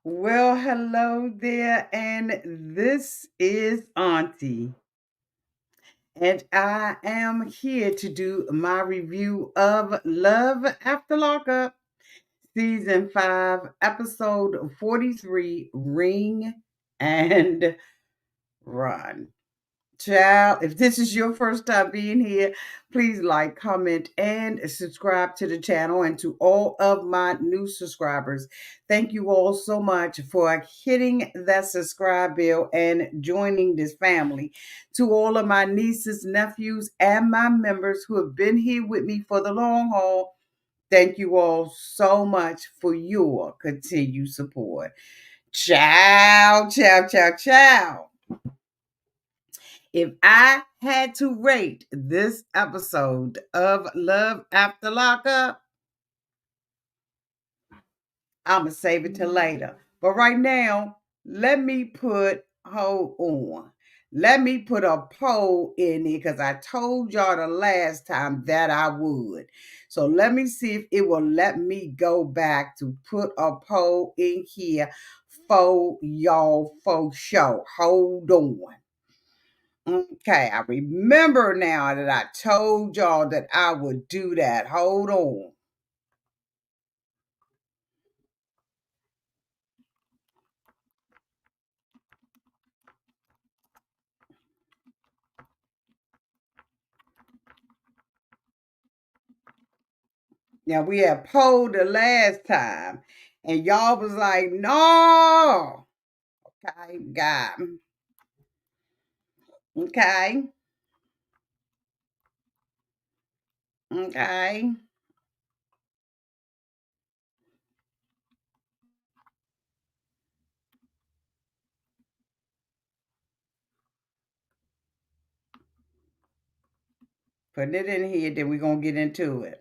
Well, hello there, and this is Auntie, and I am here to do my review of Love After Lockup, Season 5, Episode 43, Ring and Run. Child, if this is your first time being here, please like, comment, and subscribe to the channel. And to all of my new subscribers, thank you all so much for hitting that subscribe bell and joining this family. To all of my nieces, nephews, and my members who have been here with me for the long haul, thank you all so much for your continued support. Ciao, ciao, ciao, ciao. If I had to rate this episode of Love After Lockup, I'm going to save it till later. But right now, let me put, hold on. Let me put a poll in it because I told y'all the last time that I would. So let me see if it will let me go back to put a poll in here for y'all for sure. Hold on. Okay, I remember now that I told y'all that I would do that. Hold on. Now we had polled the last time, and y'all was like, no. Okay, God. Okay. Okay. Putting it in here, then we're gonna get into it.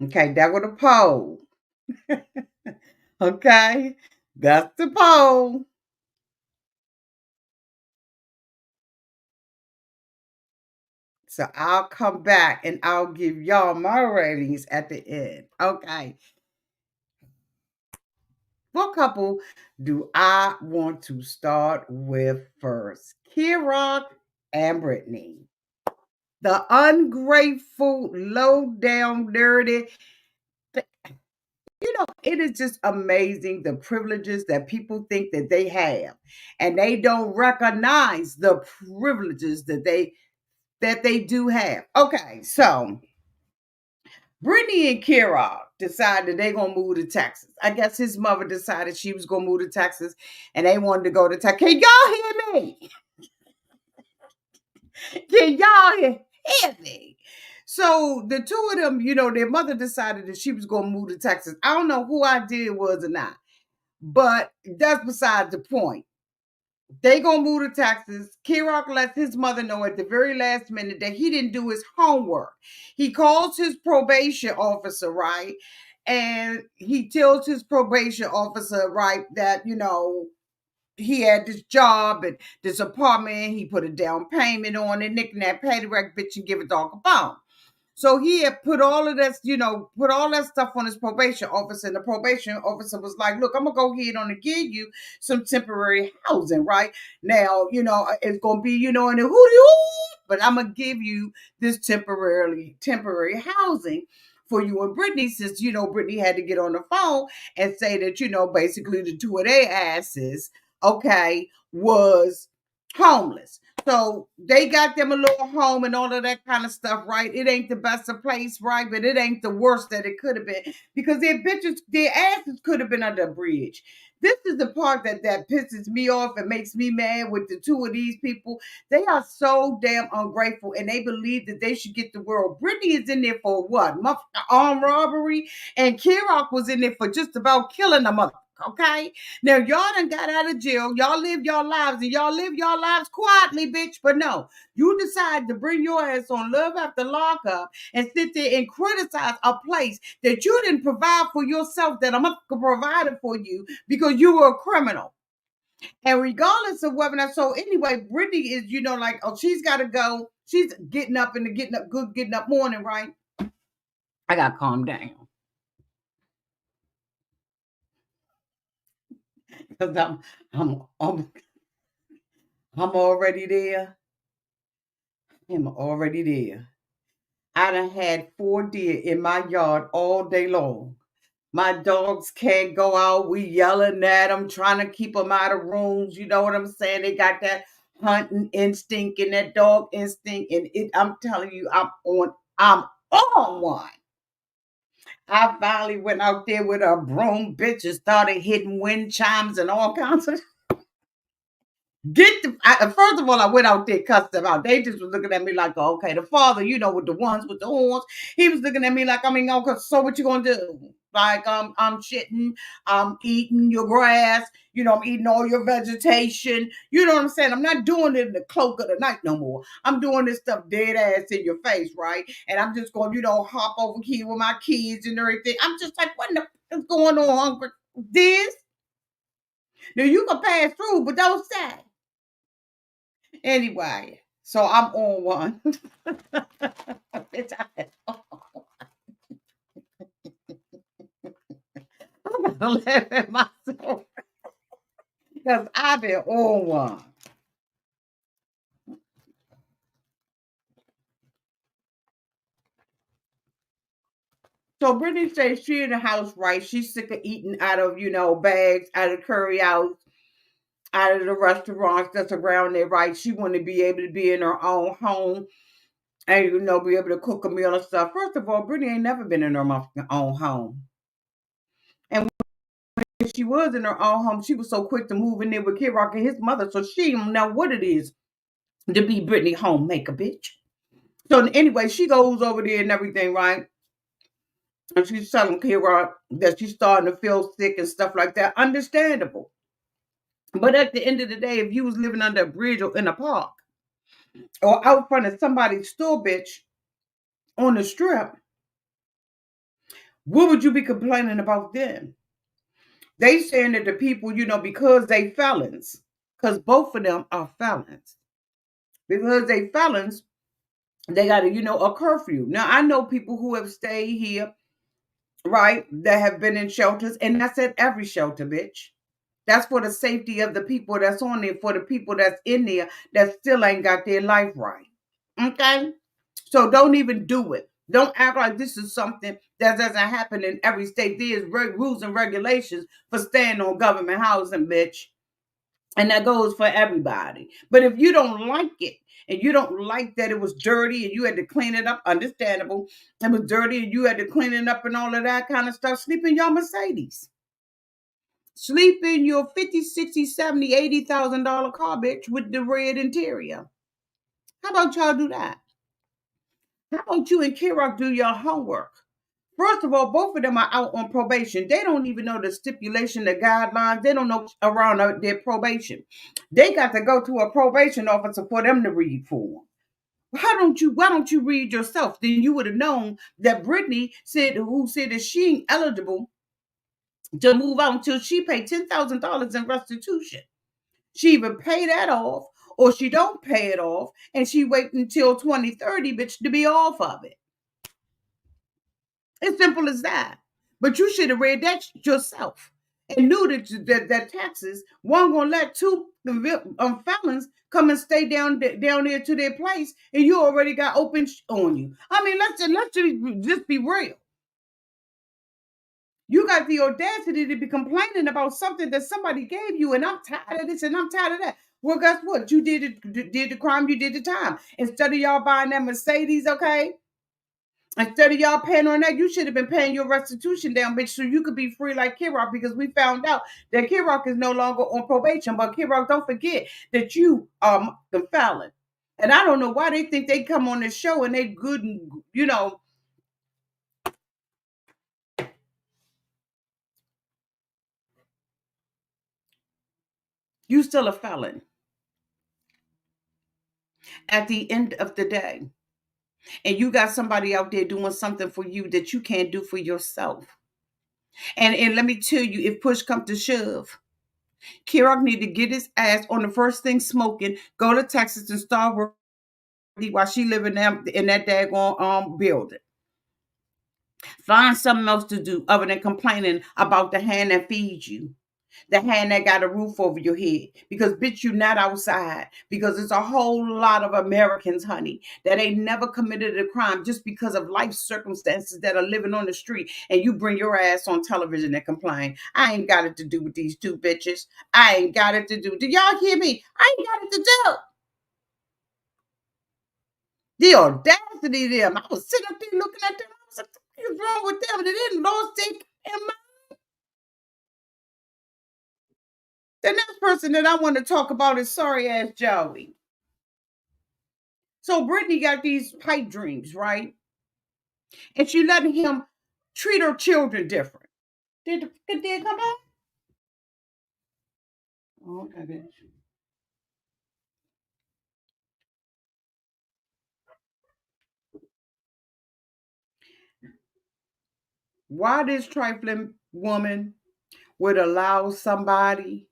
Okay, that was a poll. Okay. That's the poll. So I'll come back and I'll give y'all my ratings at the end. Okay. What couple do I want to start with first? Rock and Britney. The ungrateful, low down, dirty. It is just amazing the privileges that people think that they have, and they don't recognize the privileges that they do have. Okay, so Brittany and Kira decided they're gonna move to Texas. I guess his mother decided she was gonna move to Texas, and they wanted to go to Texas. Can y'all hear me? Can y'all hear me? So the two of them, their mother decided that she was gonna move to Texas. I don't know who idea it was or not, but that's beside the point. They gonna move to Texas. Kirok lets his mother know at the very last minute that he didn't do his homework. He calls his probation officer, right? And he tells his probation officer, right, that he had this job and this apartment. He put a down payment on it, nick and that patty rack bitch and give a dog a bone. So he had put all of this, put all that stuff on his probation officer, and the probation officer was like, "Look, I'm gonna go ahead on and give you some temporary housing, right now. It's gonna be, in the hootie, but I'm gonna give you this temporary housing for you and Brittany, since Brittany had to get on the phone and say that basically the two of their asses, okay, was homeless." So they got them a little home and all of that kind of stuff, right? It ain't the best of place, right? But it ain't the worst that it could have been, because their asses could have been under a bridge. This is the part that pisses me off and makes me mad with the two of these people. They are so damn ungrateful, and they believe that they should get the world. Brittany is in there for what? Armed robbery, and Kirok was in there for just about killing a mother. Okay, now y'all done got out of jail. Y'all live your lives, and y'all live your lives quietly, bitch. But no, you decide to bring your ass on Love After Lockup and sit there and criticize a place that you didn't provide for yourself, that I'm provided for you because you were a criminal. And regardless of whether or not, so anyway, Brittany is, like, oh, she's got to go. She's getting up in the getting up morning, right? I got to calm down because I'm, I'm, I'm already there. I'm already there. I done had 4 deer in my yard all day long. My dogs can't go out. We yelling at them, trying to keep them out of rooms. You know what I'm saying? They got that hunting instinct and that dog instinct. And I'm telling you, I'm on one. I finally went out there with a broom, bitch, and started hitting wind chimes and all kinds of first of all, I went out there, cussed them out. They just was looking at me like, oh, okay, the father, with the ones with the horns. He was looking at me like, I mean, okay, so what you gonna do? Like, I'm shitting, I'm eating your grass, I'm eating all your vegetation. You know what I'm saying? I'm not doing it in the cloak of the night no more. I'm doing this stuff dead ass in your face, right? And I'm just going, hop over here with my kids and everything. I'm just like, what the is going on? This? Now you can pass through, but don't say. Anyway, so I'm on one. Bitch, I'm gonna laugh at myself because I've been on one. So Brittany says she in the house, right? She's sick of eating out of, bags, out of curry out, out of the restaurants that's around there, right? She want to be able to be in her own home and, be able to cook a meal and stuff. First of all, Brittany ain't never been in her own home. And when she was in her own home, she was so quick to move in there with Kid Rock and his mother, so she don't know what it is to be Brittany homemaker, bitch. So anyway, she goes over there and everything, right? And she's telling Kid Rock that she's starting to feel sick and stuff like that. Understandable. But at the end of the day, if you was living under a bridge or in a park or out front of somebody's store, bitch, on the strip, what would you be complaining about then? They saying that the people, because they felons, because both of them are felons. Because they felons, they got a curfew. Now I know people who have stayed here, right, that have been in shelters, and that's at every shelter, bitch. That's for the safety of the people that's on there, for the people that's in there that still ain't got their life right. Okay? So don't even do it. Don't act like this is something that doesn't happen in every state. There's rules and regulations for staying on government housing, bitch. And that goes for everybody. But if you don't like it, and you don't like that it was dirty and you had to clean it up, understandable. It was dirty and you had to clean it up and all of that kind of stuff. Sleep in your Mercedes. Sleep in your 50, 60, 70, $80,000 car, bitch, with the red interior. How about y'all do that? How about you and Kirok do your homework? First of all, both of them are out on probation. They don't even know the stipulation, the guidelines. They don't know around their probation. They got to go to a probation officer for them to read for them. Why don't you read yourself? Then you would have known that Brittany who said that she ain't eligible to move out until she paid $10,000 in restitution. She either pay that off or she don't pay it off and she wait until 2030, bitch, to be off of it. It's simple as that. But you should have read that yourself and knew that taxes weren't gonna let two felons come and stay down there to their place, and you already got open on you. I mean, let's just be real. You got the audacity to be complaining about something that somebody gave you, and I'm tired of this and I'm tired of that. Well, guess what? You did the crime, you did the time. Instead of y'all buying that Mercedes, okay? Instead of y'all paying on that, you should have been paying your restitution down, bitch, so you could be free like Kirok, because we found out that Kirok is no longer on probation. But Kirok, don't forget that you are the felon. And I don't know why they think they come on this show and they good and, you still a felon at the end of the day. And you got somebody out there doing something for you that you can't do for yourself. And let me tell you, if push comes to shove, Kirok need to get his ass on the first thing smoking, go to Texas and start working while she living in that daggone building. Find something else to do other than complaining about the hand that feeds you, the hand that got a roof over your head. Because, bitch, you not outside. Because it's a whole lot of Americans, honey, that ain't never committed a crime just because of life circumstances that are living on the street. And you bring your ass on television and complain. I ain't got it to do with these two bitches. I ain't got it to do. Do y'all hear me? I ain't got it to do. The audacity of them. I was sitting up there looking at them. I was like, what is wrong with them? They didn't lost their. The next person that I want to talk about is sorry ass Joey. So Brittany got these pipe dreams, right? And she letting him treat her children different. Did come back? Oh, okay, bitch. Why this trifling woman would allow somebody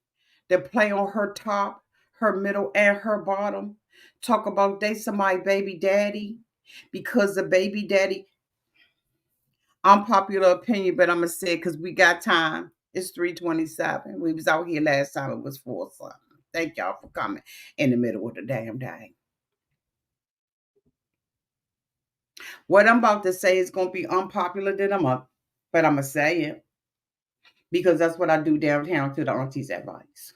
to play on her top, her middle, and her bottom, talk about they somebody baby daddy, because the baby daddy, unpopular opinion, but I'm gonna say it because we got time. It's 3:27. We was out here last time. It was 4 something. Thank y'all for coming in the middle of the damn day. What I'm about to say is gonna be unpopular, then but I'm gonna say it because that's what I do downtown to the auntie's advice.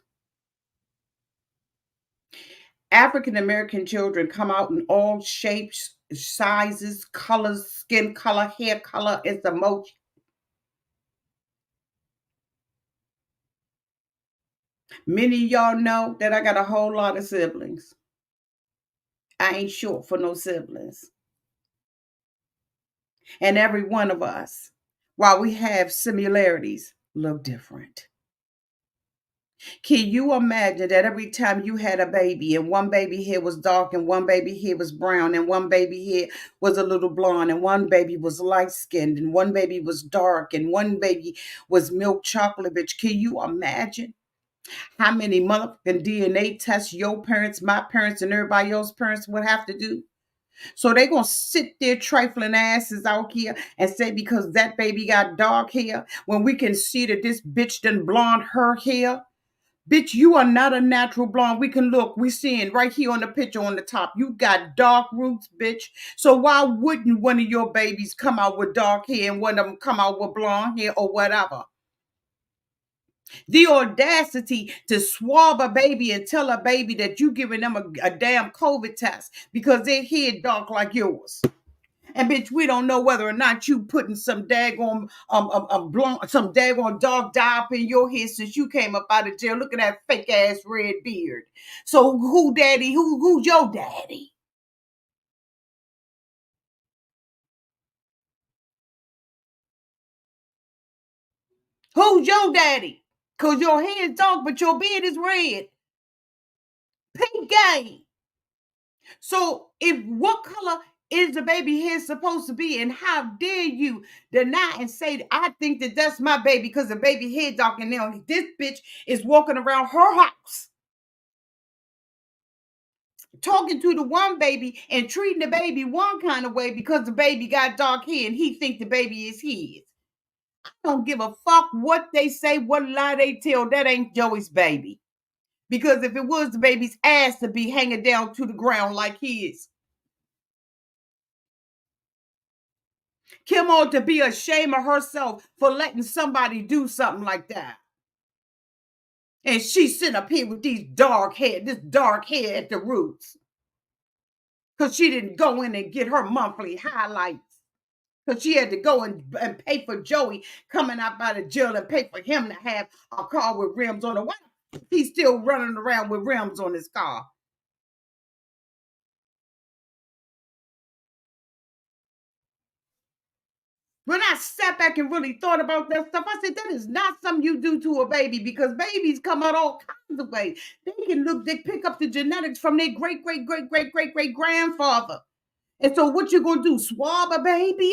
African American children come out in all shapes, sizes, colors, skin color, hair color. It's the most. Many of y'all know that I got a whole lot of siblings. I ain't short for no siblings. And every one of us, while we have similarities, look different. Can you imagine that every time you had a baby and one baby hair was dark and one baby hair was brown and one baby hair was a little blonde and one baby was light skinned and one baby was dark and one baby was milk chocolate, bitch? Can you imagine how many motherfucking DNA tests your parents, my parents, and everybody else's parents would have to do? So they gonna sit their trifling asses out here and say because that baby got dark hair when we can see that this bitch done blonde her hair. Bitch, you are not a natural blonde. We can look. We seeing right here on the picture on the top. You got dark roots, bitch. So why wouldn't one of your babies come out with dark hair and one of them come out with blonde hair or whatever? The audacity to swab a baby and tell a baby that you giving them a damn COVID test because their hair dark like yours. And bitch, we don't know whether or not you putting some daggone blonde, some daggone dog dye up in your head since you came up out of jail. Look at that fake ass red beard. So who daddy? Who's your daddy? Who's your daddy? Cause your hair is dark, but your beard is red. Pink gay. So if what color is the baby hair supposed to be, and how dare you deny and say I think that that's my baby because the baby hair dark and now this bitch is walking around her house talking to the one baby and treating the baby one kind of way because the baby got dark hair and he think the baby is his. I don't give a fuck what they say, what lie they tell. That ain't Joey's baby. Because if it was the baby's ass to be hanging down to the ground like his. Kim ought to be ashamed of herself for letting somebody do something like that. And she's sitting up here with this dark hair at the roots. Because she didn't go in and get her monthly highlights. Because she had to go and pay for Joey coming out of jail and pay for him to have a car with rims on it. Why he's still running around with rims on his car? When I sat back and really thought about that stuff, I said, that is not something you do to a baby because babies come out all kinds of ways. They pick up the genetics from their great, great, great, great, great, great grandfather. And so what you gonna do? Swab a baby?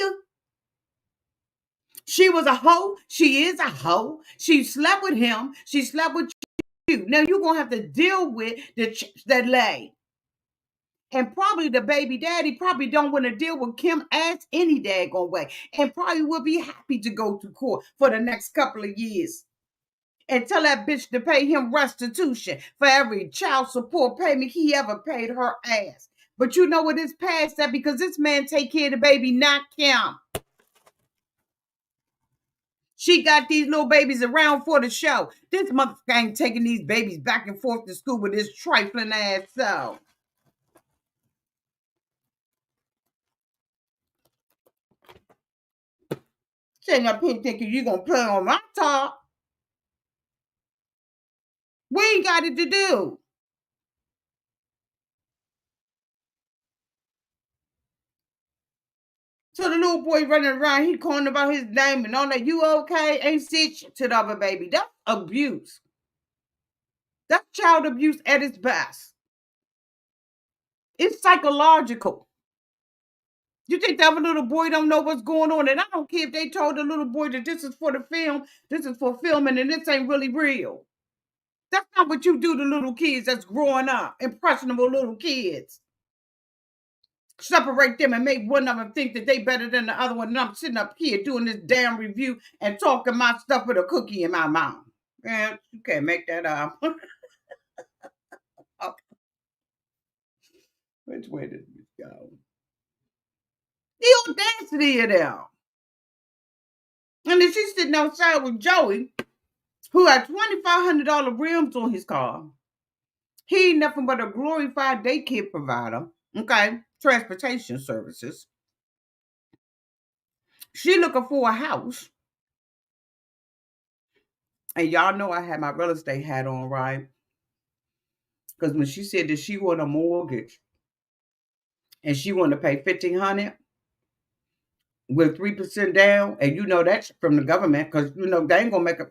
She was a hoe. She is a hoe. She slept with him. She slept with you. Now you're gonna have to deal with that lay. And probably the baby daddy probably don't want to deal with Kim ass any daggone way. And probably will be happy to go to court for the next couple of years. And tell that bitch to pay him restitution for every child support payment he ever paid her ass. But you know what is past that, because this man take care of the baby, not Kim. She got these little babies around for the show. This motherfucker ain't taking these babies back and forth to school with this trifling ass self. Sitting up here thinking you gonna play on my top. We ain't got it to do. So the little boy running around, he calling about his name and all that. You okay? Ain't shit to the other baby. That's abuse. That's child abuse at its best. It's psychological. You think that little boy don't know what's going on? And I don't care if they told the little boy that this is for the film, this is for filming, and this ain't really real. That's not what you do to little kids that's growing up, impressionable little kids. Separate them and make one of them think that they better than the other one. And I'm sitting up here doing this damn review and talking my stuff with a cookie in my mouth. Man, you can't make that up. Okay. Which way did we go? The audacity of them. And then she's sitting outside with Joey, who had $2,500 rims on his car. He ain't nothing but a glorified daycare provider. Okay, transportation services. She looking for a house. And y'all know I had my real estate hat on, right? Because when she said that she want a mortgage and she want to pay $1,500 with 3% down, and you know that's from the government, because you know they ain't gonna make a.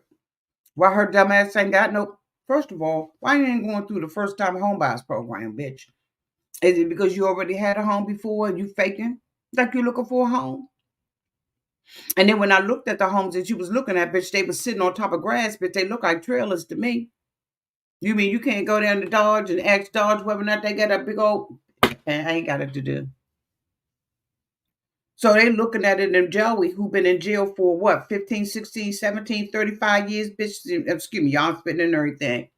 Why her dumb ass ain't got no? First of all, why you ain't going through the first time home buyers program, bitch? Is it because you already had a home before and you faking like you looking for a home? And then when I looked at the homes that you was looking at, bitch, they was sitting on top of grass, bitch. They look like trailers to me. You mean you can't go down to Dodge and ask Dodge whether or not they got a big old. And I ain't got it to do. So they looking at it, and Joey, who been in jail for what, 15, 16, 17, 35 years, bitch, excuse me, y'all spitting and everything.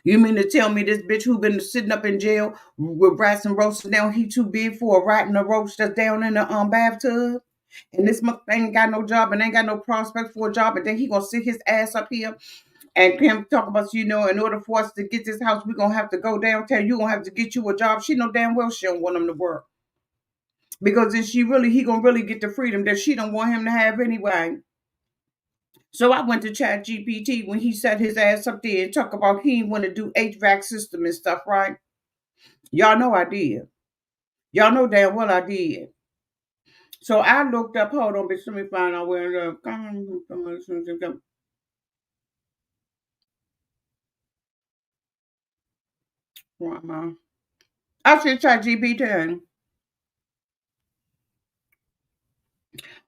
You mean to tell me this bitch who been sitting up in jail with rats and roaches now, he too big for a rat and a roach that's down in the bathtub? And this motherfucker ain't got no job and ain't got no prospect for a job, and then he gonna sit his ass up here and him talk about, you know, in order for us to get this house, we're gonna have to go downtown. You're gonna have to get you a job. She know damn well she don't want him to work. Because then he gonna really get the freedom that she don't want him to have anyway. So I went to Chat GPT when he sat his ass up there and talk about he want to do HVAC system and stuff, right? Y'all know I did. Y'all know damn well I did. So I looked up, hold on, bitch, let me find out where the I should Chat GPT.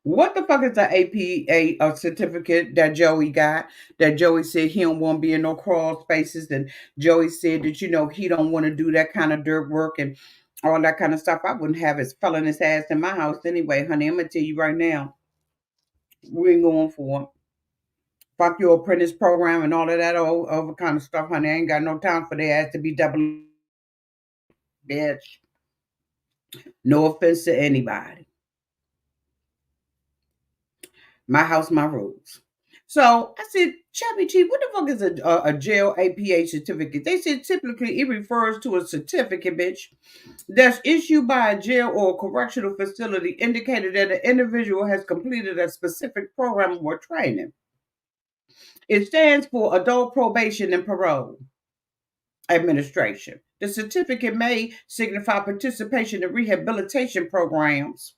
What the fuck is the APA certificate that Joey got? That Joey said he don't want to be in no crawl spaces, and Joey said that, you know, he don't want to do that kind of dirt work and all that kind of stuff. I wouldn't have his felon his ass in my house anyway, honey. I'm gonna tell you right now, we ain't going for it. Fuck your apprentice program and all of that old other kind of stuff, honey. I ain't got no time for their ass to be double bitch. No offense to anybody. My house, my rules. So I said, Chubby G, what the fuck is a jail APA certificate? They said typically it refers to a certificate, bitch, that's issued by a jail or a correctional facility indicating that an individual has completed a specific program or training. It stands for Adult Probation and Parole Administration. The certificate may signify participation in rehabilitation programs,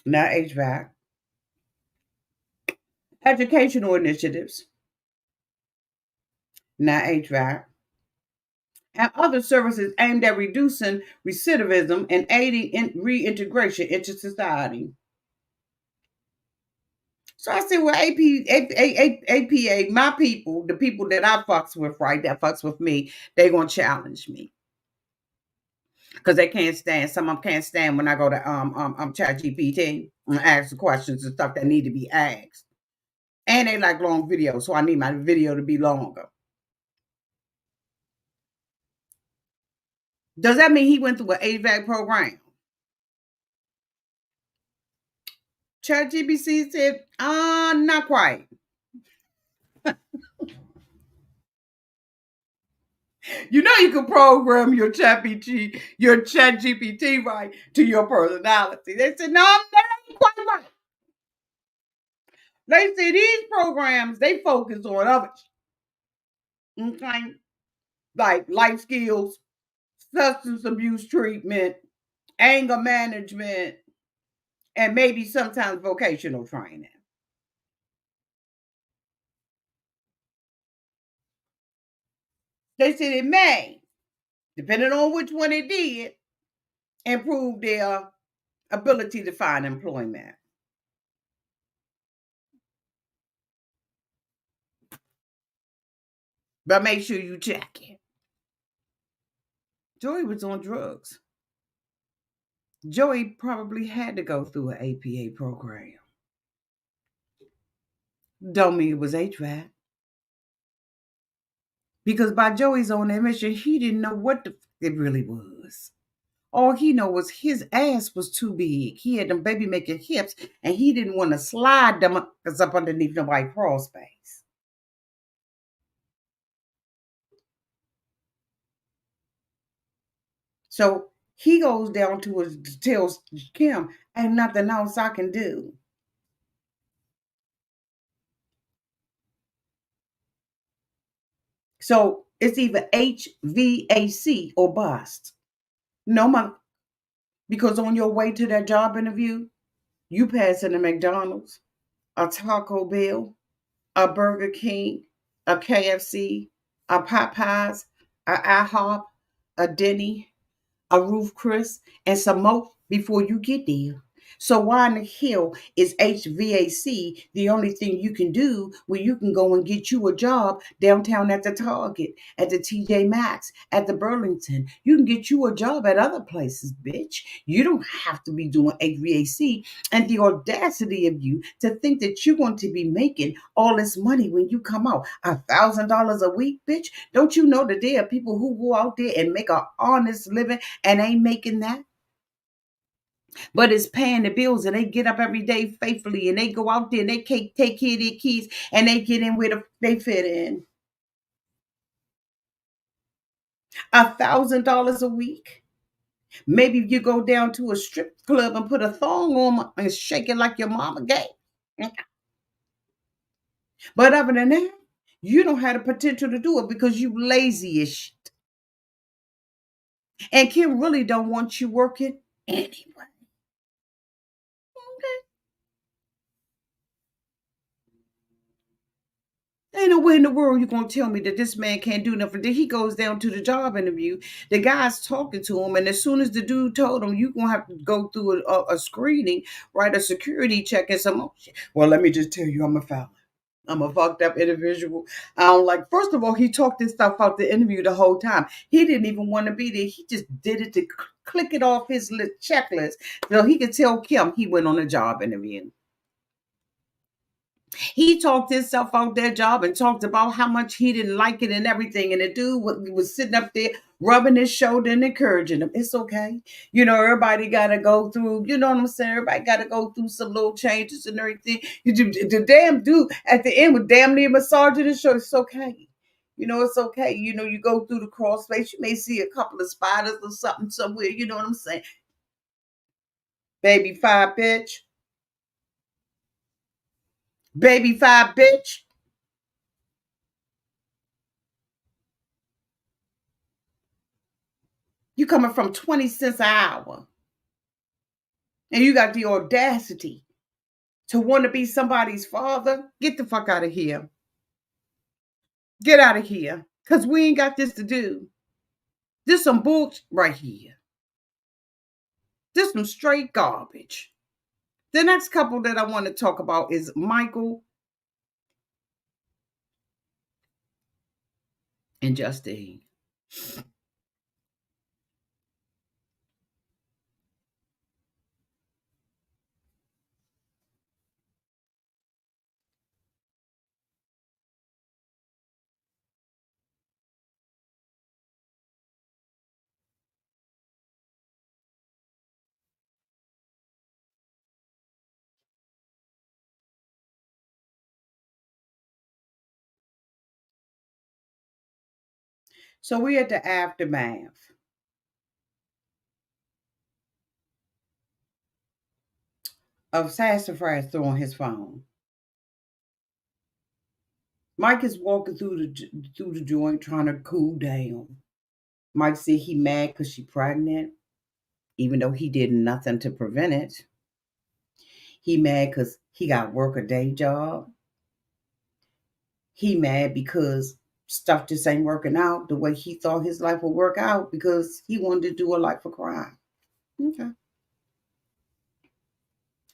not HVAC, educational initiatives, not HVAC, and other services aimed at reducing recidivism and aiding in reintegration into society. So I said, well, APA, my people, the people that I fucks with, right, that fucks with me, they gonna challenge me because they can't stand. Some of them can't stand when I go to Chat GPT and ask the questions and stuff that need to be asked. And they like long videos, so I need my video to be longer. Does that mean he went through an AVAC program? Chat GPT said, not quite. You know you can program your chat GPT right to your personality. They said, no, that ain't quite right. They say these programs, they focus on other okay, like life skills, substance abuse treatment, anger management, and maybe sometimes vocational training. They said it may, depending on which one it did, improve their ability to find employment. But make sure you check it. Joey was on drugs. Joey probably had to go through an APA program. Don't mean it was HVAC. Because by Joey's own admission, he didn't know what it really was. All he know was his ass was too big. He had them baby making hips, and he didn't want to slide them up underneath the white crawl space. So he goes down to his tells Kim, ain't nothing else I can do. So it's either HVAC or bust. No, because on your way to that job interview, you passing a McDonald's, a Taco Bell, a Burger King, a KFC, a Popeyes, a IHOP, a Denny, a Roof Chris, and some more before you get there. So why in the hell is HVAC the only thing you can do where you can go and get you a job downtown at the Target, at the TJ Maxx, at the Burlington? You can get you a job at other places, bitch. You don't have to be doing HVAC. And the audacity of you to think that you're going to be making all this money when you come out, $1,000 a week, bitch. Don't you know that there are people who go out there and make an honest living and ain't making that? But it's paying the bills and they get up every day faithfully and they go out there and they take care of their kids and they get in where they fit in. $1,000 a week. Maybe you go down to a strip club and put a thong on and shake it like your mama gave. But other than that, you don't have the potential to do it because you lazy as shit. And Kim really don't want you working anyway. Ain't no way in the world you're gonna tell me that this man can't do nothing. Then he goes down to the job interview. The guy's talking to him, and as soon as the dude told him, you're gonna have to go through a screening, right? A security check and some more shit. Well, let me just tell you, I'm a felon. I'm a fucked up individual. I don't like. First of all, he talked this stuff out the interview the whole time. He didn't even want to be there. He just did it to click it off his checklist so he could tell Kim he went on a job interview. He talked himself out that job and talked about how much he didn't like it and everything. And the dude was sitting up there rubbing his shoulder and encouraging him. It's okay. You know, everybody got to go through, you know what I'm saying? Everybody got to go through some little changes and everything. The damn dude at the end was damn near massaging his shoulder. It's okay. You know, it's okay. You know, you go through the crawl space, you may see a couple of spiders or something somewhere. You know what I'm saying? Baby five, bitch. Baby five, bitch. You coming from 20 cents an hour. And you got the audacity to want to be somebody's father. Get the fuck out of here. Get out of here. Because we ain't got this to do. This some bullshit right here. This some straight garbage. The next couple that I want to talk about is Michael and Justine. So we're at the aftermath of Sassafras throwing his phone. Mike is walking through the joint trying to cool down. Mike said he mad because she pregnant, even though he did nothing to prevent it. He mad because he got work a day job. He mad because stuff just ain't working out the way he thought his life would work out because he wanted to do a life of crime. Okay.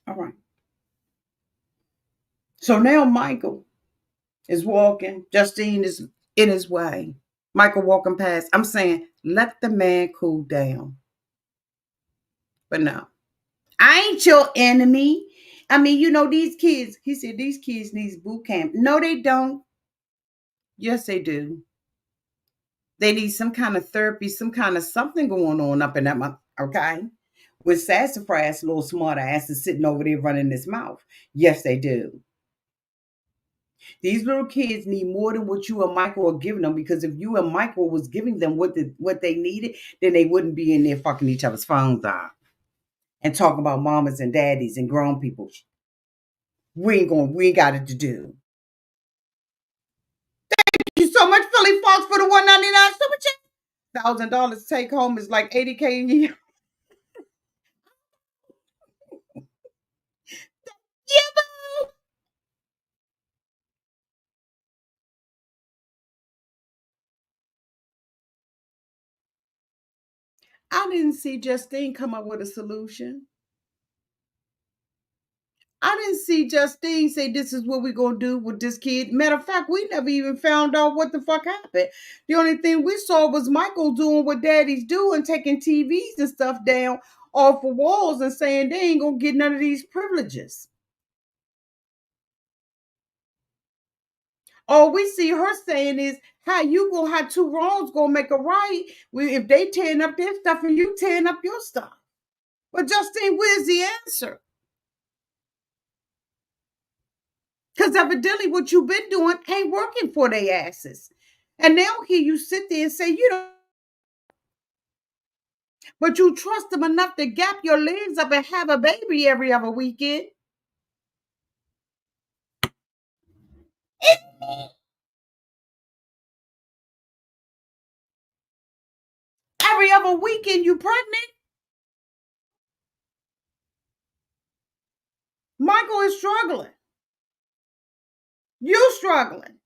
All right. So now Michael is walking. Justine is in his way. Michael walking past. I'm saying, let the man cool down. But no, I ain't your enemy. I mean, these kids, he said, these kids need boot camp. No, they don't. Yes, they do. They need some kind of therapy, some kind of something going on up in that mouth. Okay. With Sassafras, little smart ass is sitting over there running his mouth. Yes, they do. These little kids need more than what you and Michael are giving them because if you and Michael was giving them what they needed, then they wouldn't be in there fucking each other's phones out and talking about mamas and daddies and grown people. We ain't got it to do. Thank you so much, Philly Fox, for the 199 super chat. $1,000 take home is like 80K a year. Yeah, boo. I didn't see Justine come up with a solution. I didn't see Justine say this is what we're gonna do with this kid. Matter of fact, we never even found out what the fuck happened. The only thing we saw was Michael doing what daddies do and taking TVs and stuff down off the walls and saying they ain't gonna get none of these privileges. All we see her saying is how you gonna have two wrongs gonna make a right if they tearing up their stuff and you tearing up your stuff. But Justine, where's the answer? Because evidently what you've been doing ain't working for their asses. And now here you sit there and say you don't, but you trust them enough to gap your legs up and have a baby every other weekend. Every other weekend you pregnant. Michael is struggling. You struggling.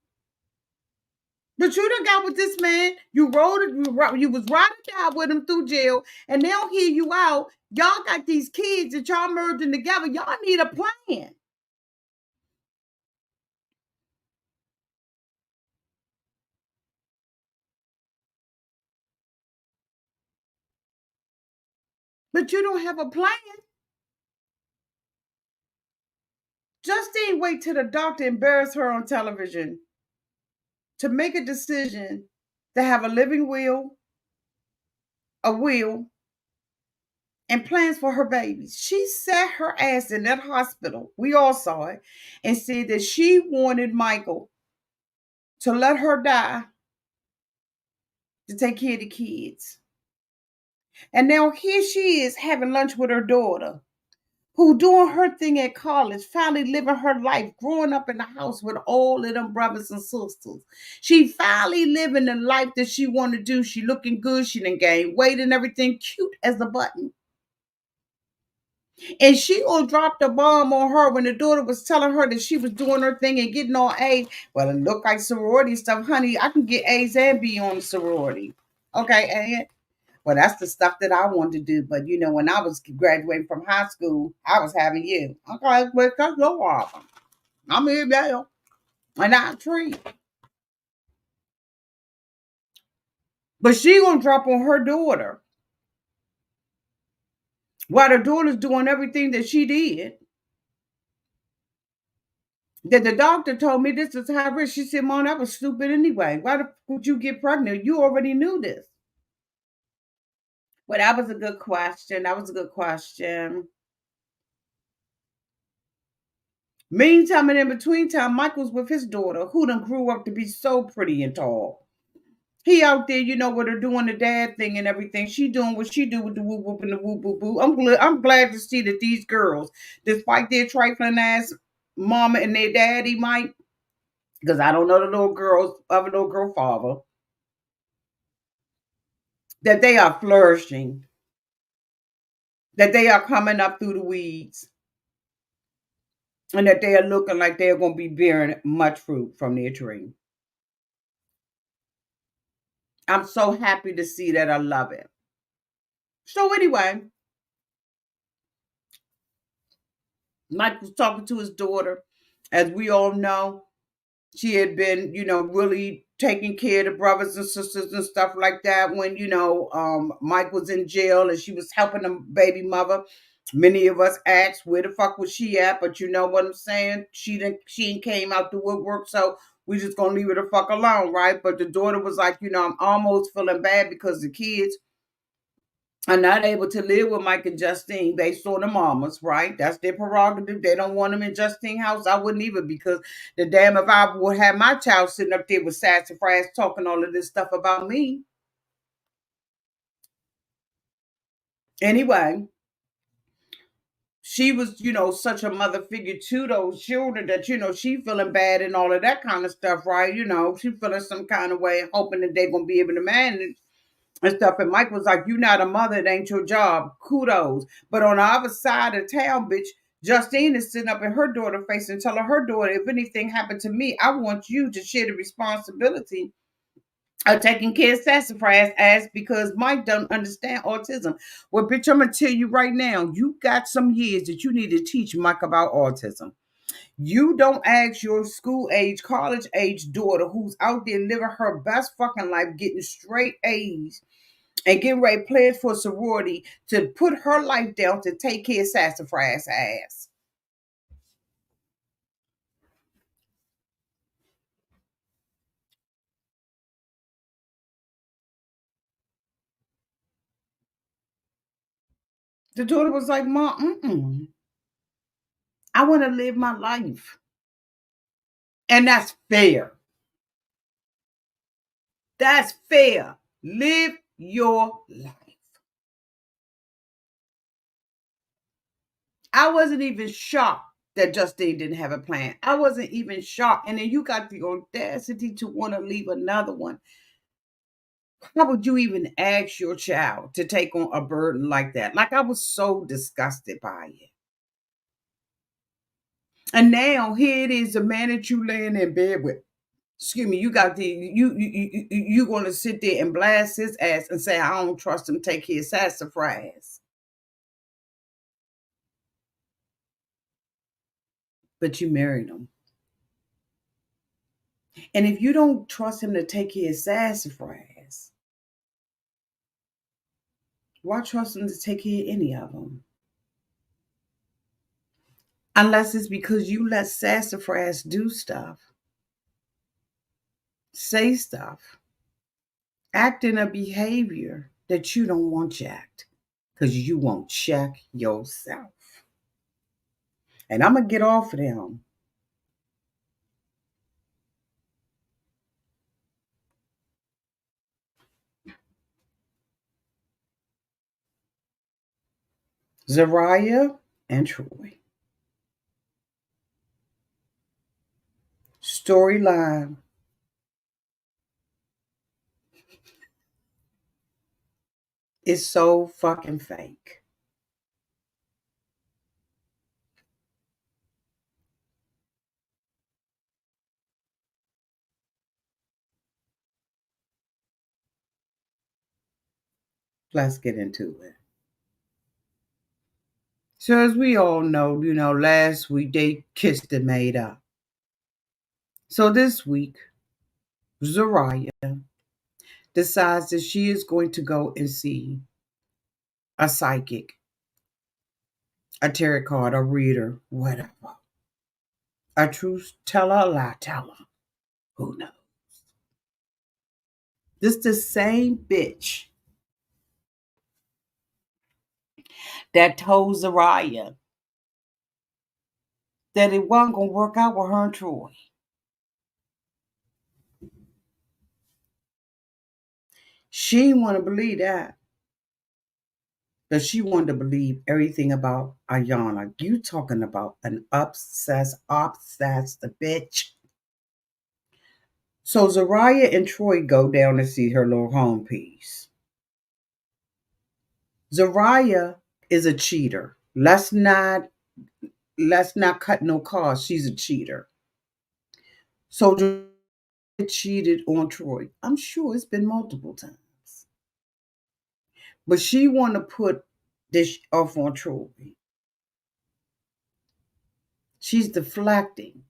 But you done got with this man. You rode it. You was riding down with him through jail, and now here you out. Y'all got these kids that y'all merging together. Y'all need a plan. But you don't have a plan. Justine wait till the doctor embarrass her on television to make a decision to have a living will, a will, and plans for her babies. She sat her ass in that hospital. We all saw it, and said that she wanted Michael to let her die to take care of the kids. And now here she is having lunch with her daughter, who doing her thing at college, finally living her life, growing up in the house with all of them brothers and sisters. She finally living the life that she want to do. She looking good. She done gained weight and everything, cute as a button. And she gonna drop the bomb on her when the daughter was telling her that she was doing her thing and getting all A's. Well, it looked like sorority stuff, honey. I can get A's and B on the sorority. Okay, and Well, that's the stuff that I wanted to do. But when I was graduating from high school, I was having you. Okay, well, that's your problem. I'm here now, and I treat. But she gonna drop on her daughter while the daughter's doing everything that she did. That the doctor told me this is high risk. She said, "Mom, that was stupid anyway. Why the f- would you get pregnant? You already knew this." Well, that was a good question. That was a good question. Meantime and in between time, Michael's with his daughter, who done grew up to be so pretty and tall. He out there, with her doing the dad thing and everything. She doing what she do with the whoop whoop and the whoop whoop whoop. I'm glad to see that these girls, despite their trifling ass mama and their daddy, Mike, because I don't know the little girls of a little girl father, that they are flourishing, that they are coming up through the weeds, and that they are looking like they're going to be bearing much fruit from their tree. I'm so happy to see that. I love it. So anyway, Mike was talking to his daughter. As we all know, she had been, really taking care of the brothers and sisters and stuff like that when, Mike was in jail and she was helping the baby mother. Many of us asked where the fuck was she at, but you know what I'm saying? She came out the woodwork, so we just gonna leave her the fuck alone, right? But the daughter was like, I'm almost feeling bad because the kids are not able to live with Mike and Justine based on the mamas, right? That's their prerogative. They don't want them in Justine's house. I wouldn't either because the damn if I would have my child sitting up there with sassafras talking all of this stuff about me. Anyway, she was, such a mother figure to those children that, she feeling bad and all of that kind of stuff, right? She feeling some kind of way, hoping that they're going to be able to manage and stuff. And Mike was like, "You not a mother, it ain't your job. Kudos." But on the other side of town, bitch, Justine is sitting up in her daughter's face and telling her daughter, if anything happened to me, I want you to share the responsibility of taking care of sassafras ass because Mike don't understand autism. Well, bitch, I'm gonna tell you right now, you got some years that you need to teach Mike about autism. You don't ask your school age, college age daughter who's out there living her best fucking life, getting straight A's and getting ready to pledge for sorority to put her life down to take care of sassafras ass. The daughter was like, "Mom, I want to live my life." And that's fair. That's fair. Live your life. I wasn't even shocked that Justine didn't have a plan. I wasn't even shocked. And then you got the audacity to want to leave another one. How would you even ask your child to take on a burden like that? Like, I was so disgusted by it. And now here it is, the man that you laying in bed with. Excuse me, you got the you going to sit there and blast his ass and say I don't trust him. Take his sassafras, but you married him. And if you don't trust him to take his sassafras, why trust him to take care of any of them? Unless it's because you let sassafras do stuff, say stuff, act in a behavior that you don't want checked because you won't check yourself. And I'm gonna get off of them. Zariah and Troy. Storyline is so fucking fake. Let's get into it. So as we all know, last week they kissed and made up. So this week, Zariah decides that she is going to go and see a psychic, a tarot card, a reader, whatever. A truth teller, a lie teller. Who knows? This the same bitch that told Zariah that it wasn't gonna work out with her and Troy. She didn't want to believe that. But she wanted to believe everything about Ayana. You talking about an obsessed bitch. So Zariah and Troy go down to see her little home piece. Zariah is a cheater. Let's not cut no cost. She's a cheater. So Zariah cheated on Troy. I'm sure it's been multiple times. But she want to put this off on Troy. She's deflecting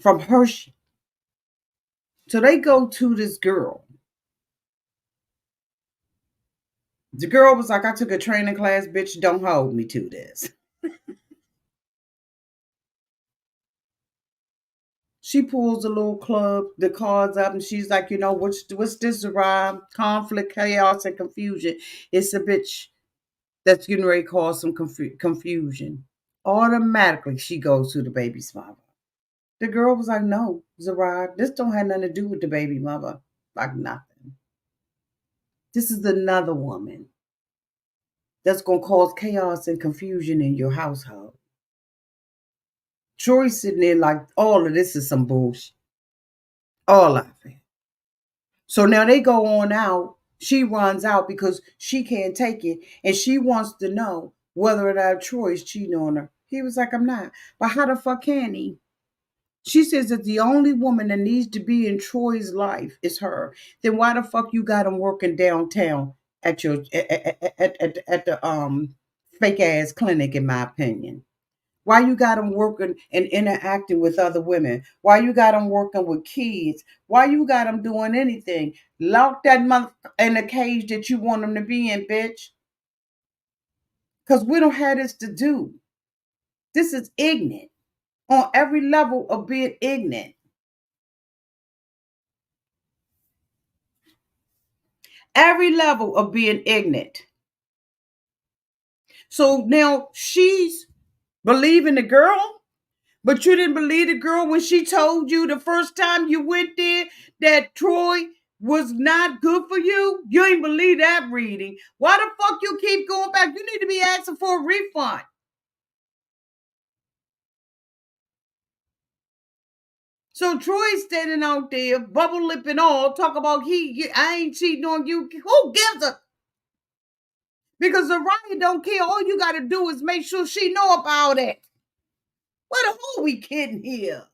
from her. So they go to this girl. The girl was like, I took a training class, bitch, don't hold me to this. She pulls the cards up, and she's like, what's this around? Conflict, chaos, and confusion. It's a bitch that's getting ready to cause some confusion. Automatically, she goes to the baby's mother. The girl was like, no, Zariah, this don't have nothing to do with the baby mother. Like nothing. This is another woman that's going to cause chaos and confusion in your household. Troy's sitting there like, all of this is some bullshit. All of it. So now they go on out. She runs out because she can't take it. And she wants to know whether or not Troy's cheating on her. He was like, I'm not. But how the fuck can he? She says that the only woman that needs to be in Troy's life is her. Then why the fuck you got him working downtown at your at the fake ass clinic, in my opinion? Why you got them working and interacting with other women? Why you got them working with kids? Why you got them doing anything? Lock that mother in the cage that you want them to be in, bitch. Because we don't have this to do. This is ignorant on every level of being ignorant. Every level of being ignorant. So now she's believing the girl. But you didn't believe the girl when she told you the first time you went there that Troy was not good for you? You ain't believe that reading. Why the fuck you keep going back? You need to be asking for a refund. So Troy's standing out there, bubble lip and all, talk about I ain't cheating on you. Who gives a? Because Zariah don't care. All you got to do is make sure she know about it. What the hell are we kidding here?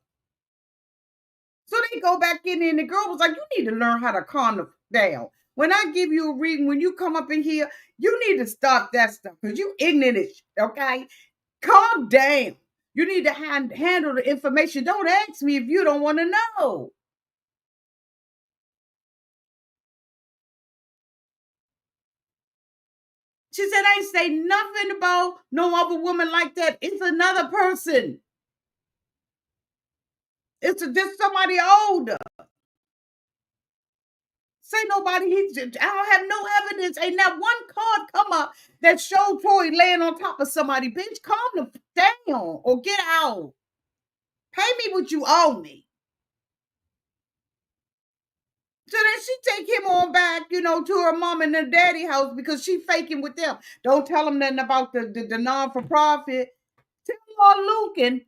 So they go back in there, and the girl was like, you need to learn how to calm down. When I give you a reading, when you come up in here, you need to stop that stuff because you ignorant, okay? Calm down. You need to handle the information. Don't ask me if you don't want to know. She said, I ain't say nothing about no other woman like that. It's another person. Just somebody older. Say nobody, I don't have no evidence. Ain't not one card come up that showed Troy laying on top of somebody. Bitch, calm the down or get out. Pay me what you owe me. So then she take him on back, to her mom and her daddy house because she faking with them. Don't tell them nothing about the non-for-profit. Tell Lord Lucan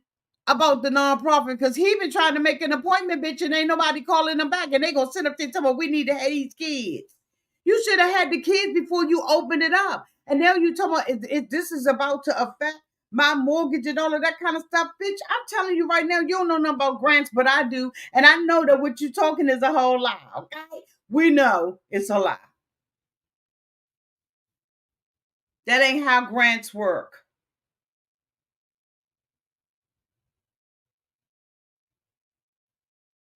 about the non-profit because he been trying to make an appointment, bitch, and ain't nobody calling them back. And they gonna sit up there and tell me we need to have these kids. You should have had the kids before you opened it up. And now you talking about if this is about to affect my mortgage and all of that kind of stuff. Bitch, I'm telling you right now, you don't know nothing about grants, but I do. And I know that what you're talking is a whole lie, okay? We know it's a lie. That ain't how grants work.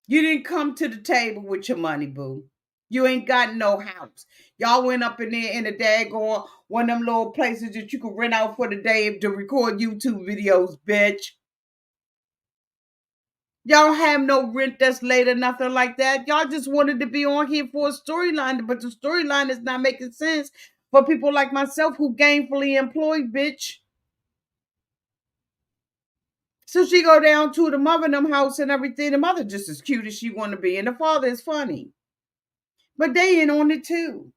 You didn't come to the table with your money, boo. You ain't got no house. Y'all went up in there in a daggone one of them little places that you could rent out for the day to record YouTube videos, bitch. Y'all don't have no rent that's late or nothing like that. Y'all just wanted to be on here for a storyline, but the storyline is not making sense for people like myself who gainfully employed, bitch. So she go down to the mother in them house and everything. The mother just as cute as she want to be, and the father is funny, but they in on it too.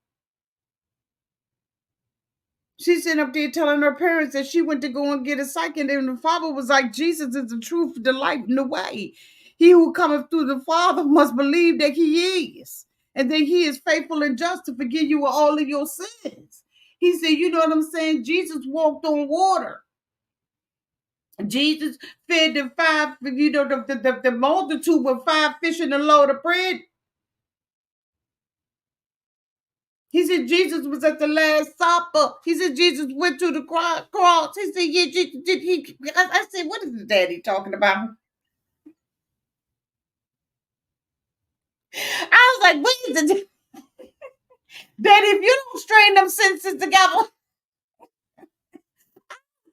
She's sitting up there telling her parents that she went to go and get a psych, and the father was like, Jesus is the truth, the life, and the way. He who cometh through the Father must believe that he is, and that he is faithful and just to forgive you of all of your sins. He said, you know what I'm saying? Jesus walked on water. Jesus fed the five, the multitude with 5 fish and a load of bread. He said Jesus was at the Last Supper. He said Jesus went to the cross. He said, yeah, did he? I said, what is the daddy talking about? I was like, what is it? Daddy, if you don't strain them sentences together,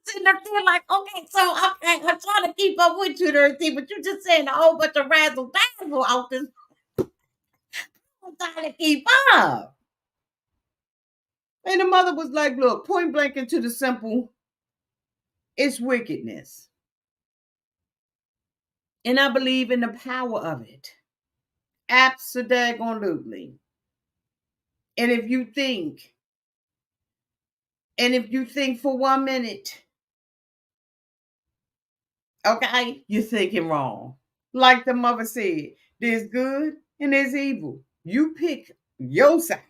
sitting up there like, okay, so okay, I'm trying to keep up with you and everything, but you're just saying a whole bunch of razzle dazzle out this. I'm trying to keep up. And the mother was like, look, point blank into the simple, it's wickedness. And I believe in the power of it. Absolutely. And if you think for 1 minute, okay, you're thinking wrong. Like the mother said, there's good and there's evil. You pick your side.